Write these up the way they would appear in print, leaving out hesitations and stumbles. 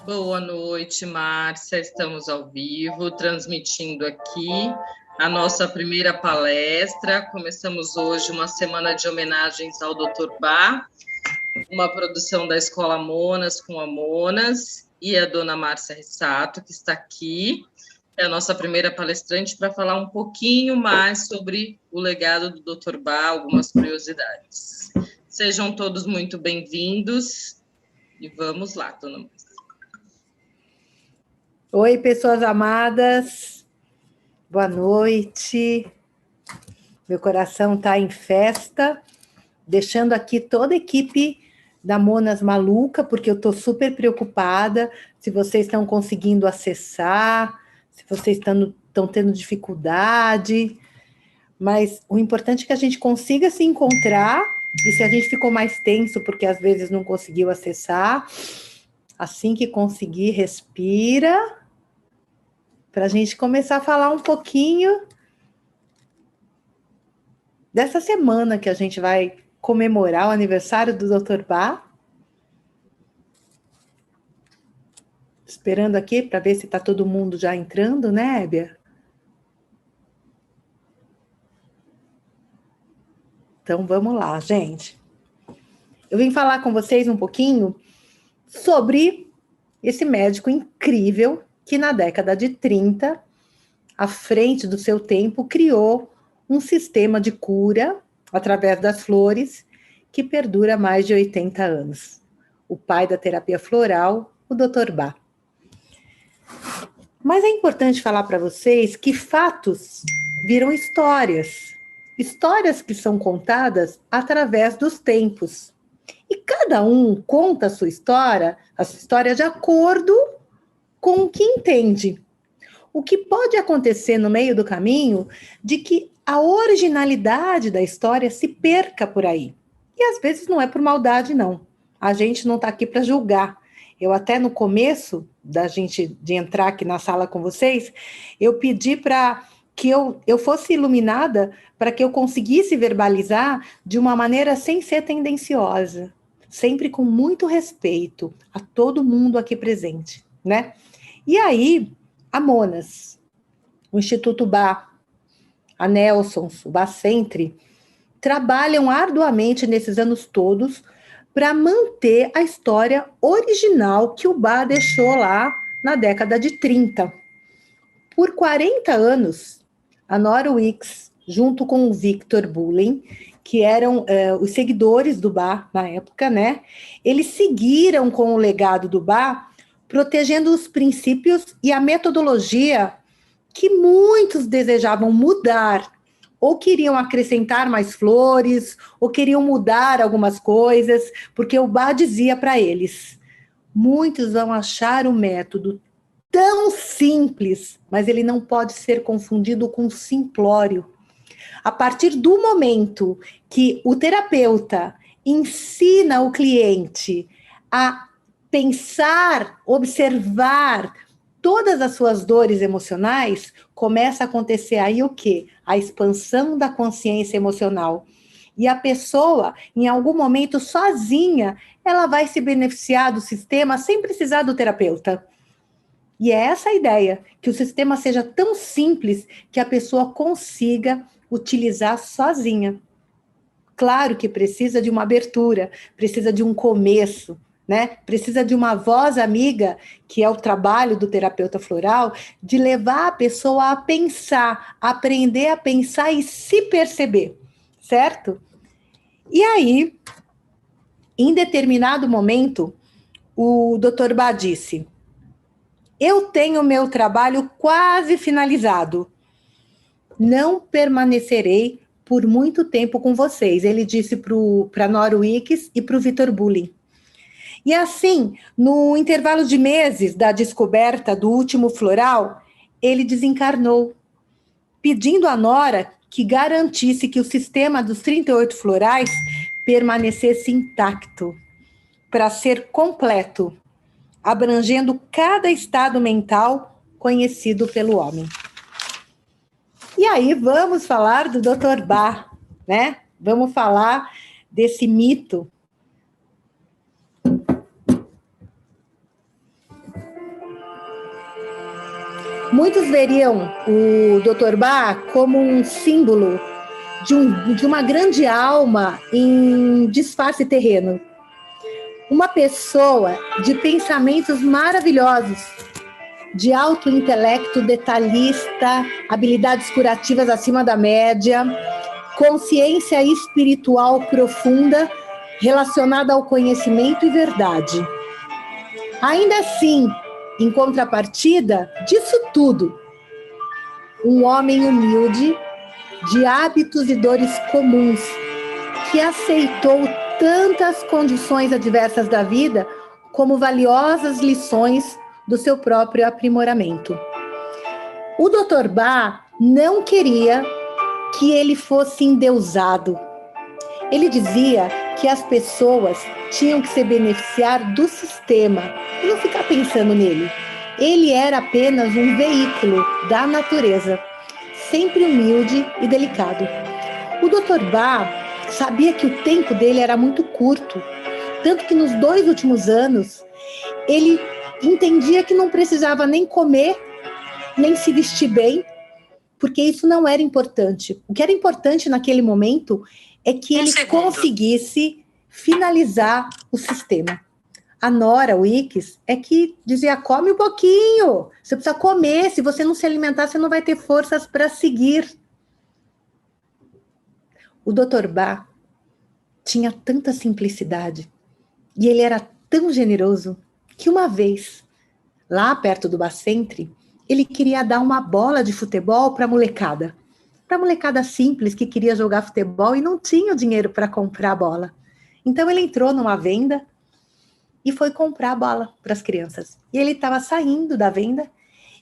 Boa noite, Márcia. Estamos ao vivo, transmitindo aqui a nossa primeira palestra. Começamos hoje uma semana de homenagens ao Dr. Bach, uma produção da Escola Monas com a Monas e a dona Márcia Rissato, que está aqui. É a nossa primeira palestrante para falar um pouquinho mais sobre o legado do Dr. Bach, algumas curiosidades. Sejam todos muito bem-vindos e vamos lá, dona Márcia. Oi, pessoas amadas, boa noite. Meu coração está em festa, deixando aqui toda a equipe da Monas maluca, porque eu estou super preocupada se vocês estão conseguindo acessar, se vocês estão tendo dificuldade, mas o importante é que a gente consiga se encontrar, e se a gente ficou mais tenso porque às vezes não conseguiu acessar, assim que conseguir, respira, para a gente começar a falar um pouquinho dessa semana que a gente vai comemorar o aniversário do Dr. Bach. Esperando aqui para ver se está todo mundo já entrando, né, Hébia? Então vamos lá, gente. Eu vim falar com vocês um pouquinho sobre esse médico incrível que na década de 30, à frente do seu tempo, criou um sistema de cura através das flores que perdura há mais de 80 anos. O pai da terapia floral, o Dr. Bach. Mas é importante falar para vocês que fatos viram histórias. Histórias que são contadas através dos tempos. E cada um conta a sua história de acordo com o que entende. O que pode acontecer no meio do caminho de que a originalidade da história se perca por aí. E às vezes não é por maldade, não. A gente não está aqui para julgar. Eu até no começo de entrar aqui na sala com vocês, eu pedi para que eu fosse iluminada para que eu conseguisse verbalizar de uma maneira sem ser tendenciosa, sempre com muito respeito a todo mundo aqui presente, né? E aí, a Monas, o Instituto Bach, a Nelsons, o Bacentri, trabalham arduamente nesses anos todos para manter a história original que o Bach deixou lá na década de 30. Por 40 anos, a Nora Wicks, junto com o Victor Bullen, que eram os seguidores do Bach na época, né? Eles seguiram com o legado do Bach, protegendo os princípios e a metodologia que muitos desejavam mudar, ou queriam acrescentar mais flores, ou queriam mudar algumas coisas, porque o Bach dizia para eles: muitos vão achar o método tão simples, mas ele não pode ser confundido com simplório. A partir do momento que o terapeuta ensina o cliente a pensar, observar todas as suas dores emocionais, começa a acontecer aí o quê? A expansão da consciência emocional. E a pessoa, em algum momento, sozinha, ela vai se beneficiar do sistema sem precisar do terapeuta. E é essa a ideia, que o sistema seja tão simples que a pessoa consiga utilizar sozinha. Claro que precisa de uma abertura, precisa de um começo, né? Precisa de uma voz amiga, que é o trabalho do terapeuta floral, de levar a pessoa a pensar, a aprender a pensar e se perceber, certo? E aí, em determinado momento, o Dr. Bach disse: eu tenho meu trabalho quase finalizado. Não permanecerei por muito tempo com vocês. Ele disse para Nora Wicks e para o Victor Bullen. E assim, no intervalo de meses da descoberta do último floral, ele desencarnou, pedindo a Nora que garantisse que o sistema dos 38 florais permanecesse intacto, para ser completo, abrangendo cada estado mental conhecido pelo homem. E aí vamos falar do Dr. Bach, né? Vamos falar desse mito. Muitos veriam o Dr. Bach como um símbolo de uma grande alma em disfarce terreno. Uma pessoa de pensamentos maravilhosos, de alto intelecto detalhista, habilidades curativas acima da média, consciência espiritual profunda relacionada ao conhecimento e verdade. Ainda assim, em contrapartida disso tudo, um homem humilde, de hábitos e dores comuns, que aceitou tantas condições adversas da vida como valiosas lições do seu próprio aprimoramento. O Dr. Bach não queria que ele fosse endeusado. Ele dizia que as pessoas tinham que se beneficiar do sistema e não ficar pensando nele. Ele era apenas um veículo da natureza, sempre humilde e delicado. O Dr. Bach sabia que o tempo dele era muito curto, tanto que nos 2 últimos anos ele entendia que não precisava nem comer, nem se vestir bem, porque isso não era importante. O que era importante naquele momento é que ele conseguisse finalizar o sistema. A Nora Wicks é que dizia, come um pouquinho, você precisa comer, se você não se alimentar, você não vai ter forças para seguir. O Dr. Bach tinha tanta simplicidade e ele era tão generoso que uma vez, lá perto do Bacentri, ele queria dar uma bola de futebol para a molecada simples que queria jogar futebol e não tinha o dinheiro para comprar a bola. Então ele entrou numa venda e foi comprar a bola para as crianças. E ele estava saindo da venda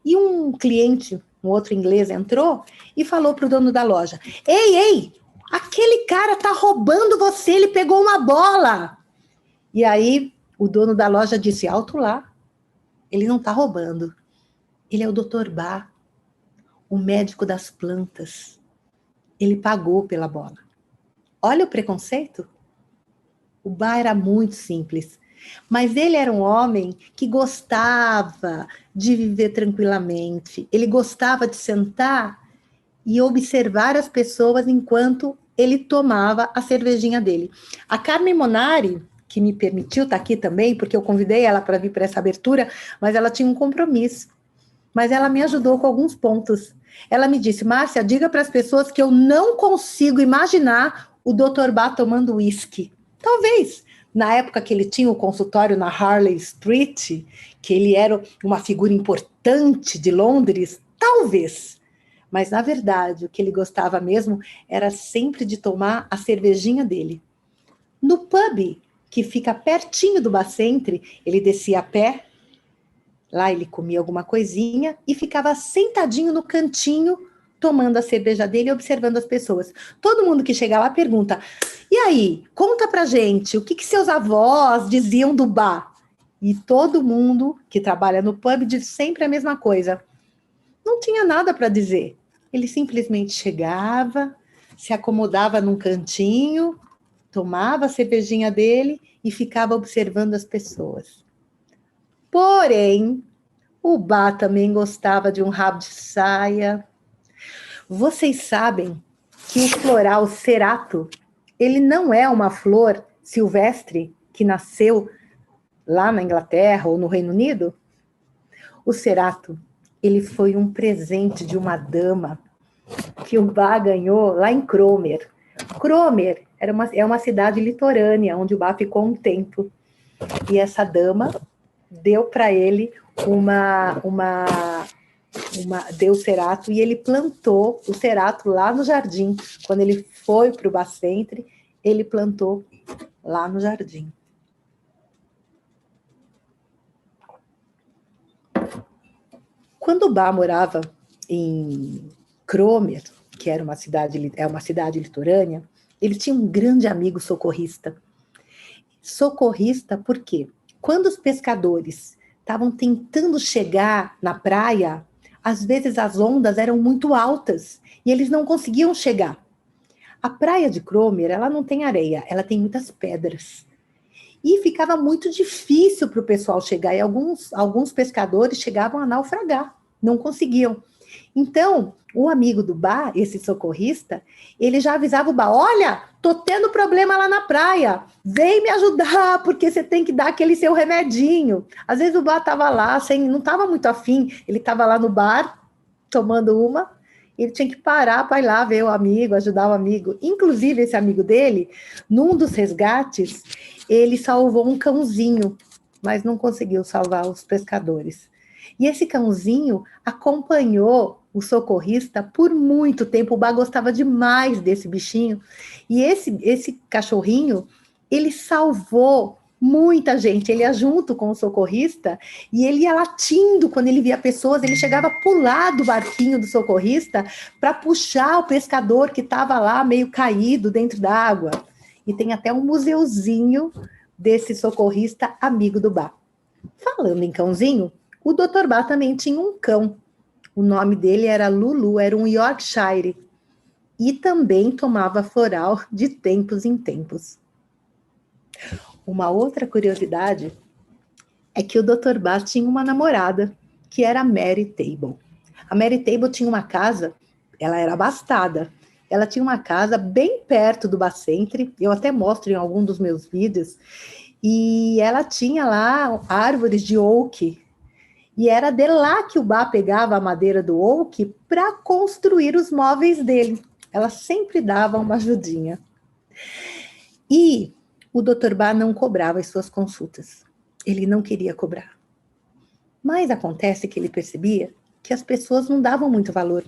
e um cliente, um outro inglês, entrou e falou para o dono da loja, ei, aquele cara está roubando você, ele pegou uma bola. E aí o dono da loja disse, alto lá, ele não está roubando. Ele é o Dr. Bach, o médico das plantas. Ele pagou pela bola. Olha o preconceito. O Bach era muito simples, mas ele era um homem que gostava de viver tranquilamente. Ele gostava de sentar e observar as pessoas enquanto ele tomava a cervejinha dele. A Carmen Monari, que me permitiu estar aqui também, porque eu convidei ela para vir para essa abertura, mas ela tinha um compromisso. Mas ela me ajudou com alguns pontos. Ela me disse, Márcia, diga para as pessoas que eu não consigo imaginar o Dr. Bach tomando uísque. Talvez, na época que ele tinha o consultório na Harley Street, que ele era uma figura importante de Londres, talvez. Mas, na verdade, o que ele gostava mesmo era sempre de tomar a cervejinha dele. No pub, que fica pertinho do Bacentri, ele descia a pé. Lá ele comia alguma coisinha e ficava sentadinho no cantinho, tomando a cerveja dele e observando as pessoas. Todo mundo que chega lá pergunta, e aí, conta pra gente, o que seus avós diziam do Bach? E todo mundo que trabalha no pub diz sempre a mesma coisa. Não tinha nada para dizer. Ele simplesmente chegava, se acomodava num cantinho, tomava a cervejinha dele e ficava observando as pessoas. Porém, o Bach também gostava de um rabo de saia. Vocês sabem que o floral cerato, ele não é uma flor silvestre que nasceu lá na Inglaterra ou no Reino Unido? O cerato, ele foi um presente de uma dama que o Bach ganhou lá em Cromer. Cromer é uma cidade litorânea, onde o Bach ficou um tempo. E essa dama deu para ele deu o cerato e ele plantou o cerato lá no jardim. Quando ele foi para o Bacentri, ele plantou lá no jardim. Quando o Bach morava em Cromer, que é uma cidade litorânea, ele tinha um grande amigo socorrista. Socorrista por quê? Quando os pescadores estavam tentando chegar na praia, às vezes as ondas eram muito altas e eles não conseguiam chegar. A praia de Cromer, ela não tem areia, ela tem muitas pedras. E ficava muito difícil para o pessoal chegar, e alguns pescadores chegavam a naufragar. não conseguiam. Então, o amigo do Bá, esse socorrista, ele já avisava o Bá, olha, tô tendo problema lá na praia, vem me ajudar, porque você tem que dar aquele seu remedinho. Às vezes o Bá estava lá, não estava muito afim, ele estava lá no bar, tomando uma, ele tinha que parar para ir lá ver o amigo, ajudar o amigo. Inclusive, esse amigo dele, num dos resgates, ele salvou um cãozinho, mas não conseguiu salvar os pescadores. E esse cãozinho acompanhou o socorrista por muito tempo. O Bá gostava demais desse bichinho. E esse cachorrinho, ele salvou muita gente. Ele ia junto com o socorrista e ele ia latindo quando ele via pessoas. Ele chegava a pular do barquinho do socorrista para puxar o pescador que estava lá meio caído dentro da água. E tem até um museuzinho desse socorrista amigo do Bá. Falando em cãozinho, o Dr. Bá também tinha um cão. O nome dele era Lulu, era um Yorkshire. E também tomava floral de tempos em tempos. Uma outra curiosidade é que o Dr. Bá tinha uma namorada, que era a Mary Table. A Mary Table tinha uma casa, ela era abastada. Ela tinha uma casa bem perto do Bacentri, eu até mostro em algum dos meus vídeos, e ela tinha lá árvores de oak, e era de lá que o Bá pegava a madeira do oak para construir os móveis dele. Ela sempre dava uma ajudinha. E o Dr. Bá não cobrava as suas consultas. Ele não queria cobrar. Mas acontece que ele percebia que as pessoas não davam muito valor,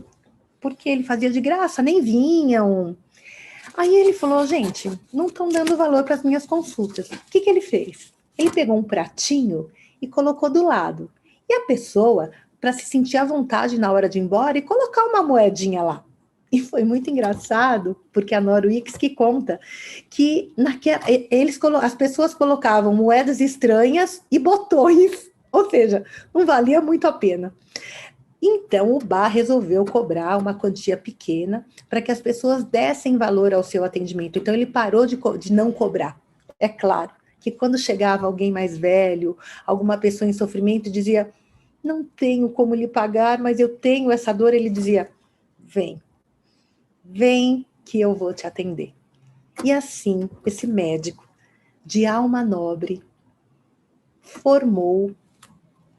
porque ele fazia de graça, nem vinham. Aí ele falou, gente, não estão dando valor para as minhas consultas. O que ele fez? Ele pegou um pratinho e colocou do lado. E a pessoa, para se sentir à vontade na hora de ir embora, e colocar uma moedinha lá. E foi muito engraçado, porque a Norwix que conta que as pessoas colocavam moedas estranhas e botões, ou seja, não valia muito a pena. Então, o Bá resolveu cobrar uma quantia pequena para que as pessoas dessem valor ao seu atendimento. Então, ele parou de não cobrar. É claro que quando chegava alguém mais velho, alguma pessoa em sofrimento, dizia, não tenho como lhe pagar, mas eu tenho essa dor, ele dizia, vem que eu vou te atender. E assim, esse médico de alma nobre formou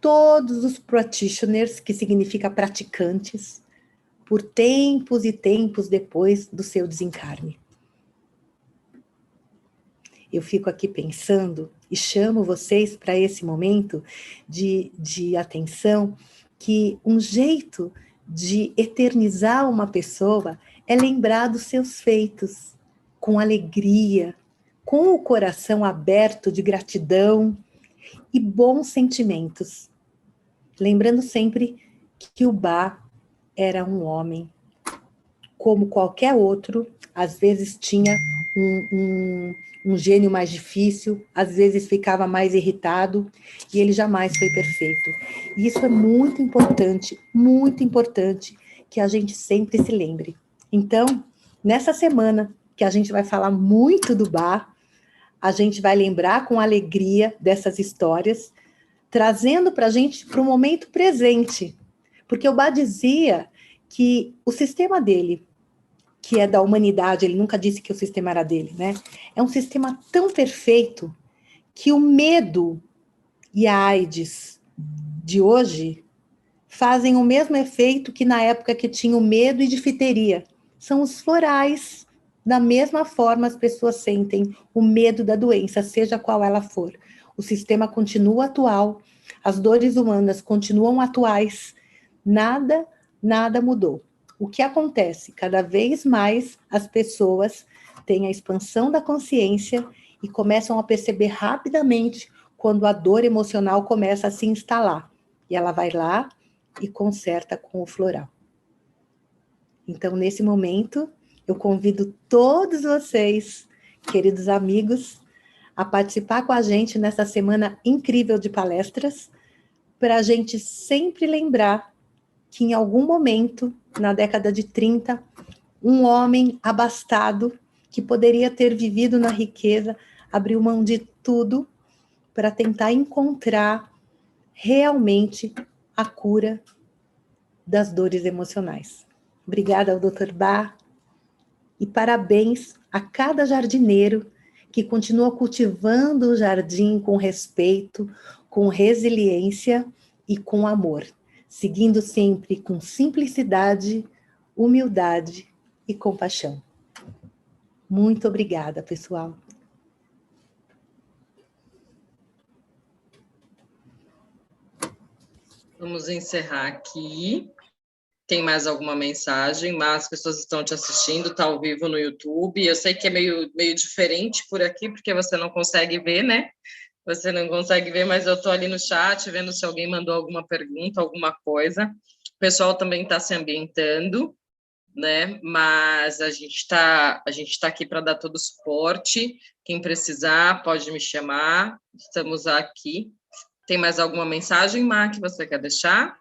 todos os practitioners, que significa praticantes, por tempos e tempos depois do seu desencarne. Eu fico aqui pensando e chamo vocês para esse momento de atenção, que um jeito de eternizar uma pessoa é lembrar dos seus feitos, com alegria, com o coração aberto de gratidão e bons sentimentos. Lembrando sempre que o Bá era um homem, como qualquer outro, às vezes tinha um gênio mais difícil, às vezes ficava mais irritado, e ele jamais foi perfeito. E isso é muito importante que a gente sempre se lembre. Então, nessa semana, que a gente vai falar muito do Bá, a gente vai lembrar com alegria dessas histórias, trazendo para a gente para o momento presente. Porque o Bá dizia que o sistema dele, que é da humanidade, ele nunca disse que o sistema era dele, né? É um sistema tão perfeito que o medo e a AIDS de hoje fazem o mesmo efeito que na época que tinha o medo e difteria. São os florais. Da mesma forma, as pessoas sentem o medo da doença, seja qual ela for. O sistema continua atual, as dores humanas continuam atuais, nada mudou. O que acontece? Cada vez mais as pessoas têm a expansão da consciência e começam a perceber rapidamente quando a dor emocional começa a se instalar. E ela vai lá e conserta com o floral. Então, nesse momento, eu convido todos vocês, queridos amigos, a participar com a gente nessa semana incrível de palestras, para a gente sempre lembrar que em algum momento, na década de 30, um homem abastado, que poderia ter vivido na riqueza, abriu mão de tudo para tentar encontrar realmente a cura das dores emocionais. Obrigada ao Dr. Bach e parabéns a cada jardineiro que continua cultivando o jardim com respeito, com resiliência e com amor, seguindo sempre com simplicidade, humildade e compaixão. Muito obrigada, pessoal. Vamos encerrar aqui. Tem mais alguma mensagem? Mas as pessoas estão te assistindo, está ao vivo no YouTube. Eu sei que é meio diferente por aqui, porque você não consegue ver, né? Você não consegue ver, mas eu estou ali no chat, vendo se alguém mandou alguma pergunta, alguma coisa. O pessoal também está se ambientando, né? Mas a gente tá aqui para dar todo o suporte. Quem precisar, pode me chamar. Estamos aqui. Tem mais alguma mensagem, Má, que você quer deixar?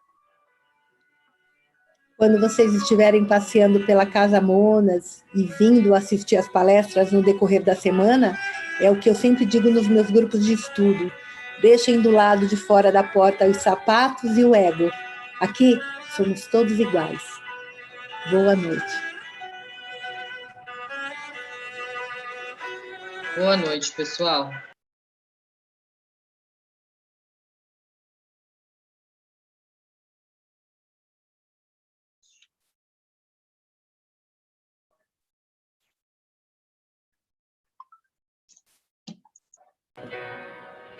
Quando vocês estiverem passeando pela Casa Monas e vindo assistir as palestras no decorrer da semana, é o que eu sempre digo nos meus grupos de estudo. Deixem do lado de fora da porta os sapatos e o ego. Aqui somos todos iguais. Boa noite. Boa noite, pessoal.